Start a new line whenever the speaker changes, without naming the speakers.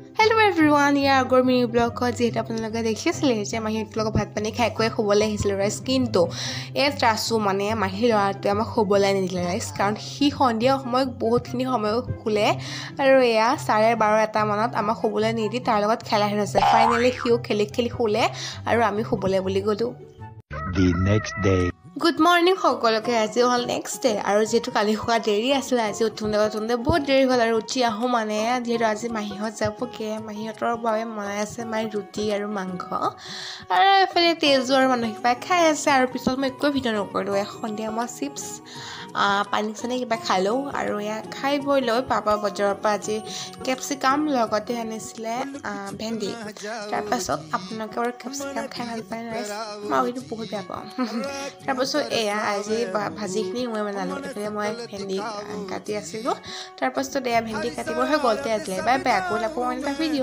Hello everyone, আগৰ mini ব্লগত যেটা আপোনালোকে দেখিছিলে যে মাহীৰ লগত ভাত পানী খাই কৈ খবলৈ আহিছিল ৰাইস কিন্তু এই ত্ৰাসু মানে মাহীৰ ল'ৰাটোৱে আমাক খবলৈ নিদিলে ৰাইস কাৰণ সি সন্ধিয়া সময় বহুতখিনি সময় খুলে আৰু এয়া 12:30 মানত আমাক খবলৈ নিদি তাৰ লগত খেলা হৈছে ফাইনালি হিও খেলি খুলে আৰু আমি খবলৈ বুলি গলো
The next day.
Good morning সকলোকে আজি হল নেক্সট ডে আৰু যেটো কালি খোৱা দেৰি আছিল আজি উঠুন্দে বহুত দেৰি হ'ল আৰু উঠি আহো মানে যেটো আজি মাহীহত যাবকে মাহীহতৰ বাবে মনাই আছে মাই ৰুটি আৰু মাংস আৰু এফালে তেজৰ মানুহকিবা খাই আছে আৰু পিছত মই একো ভিডিও নকৰিলো সন্ধিয়া মই চিপছ পানী চানি কিবা খালো আৰু ইয়া খাই বৈ লৈ পাপা বজাৰৰ পৰা আজি কেপচিকাম লগতে আনিছিলে ভেন্দি তাৰ পাছত আপোনালোকে আৰু কেপচিকাম খাই ভাল পায় নাই মই এইটো বহুত বেয়া পাওঁ তাৰ পাছত এয়া আজি ভাজিখিনি মই বনালো এফালে মই ভেন্দি কাটি আছিলো তাৰ পাছত এয়া ভেন্দি কাটিব হৈ গলতে আছিলে বাই বাই আকৌ এটা ভিডিও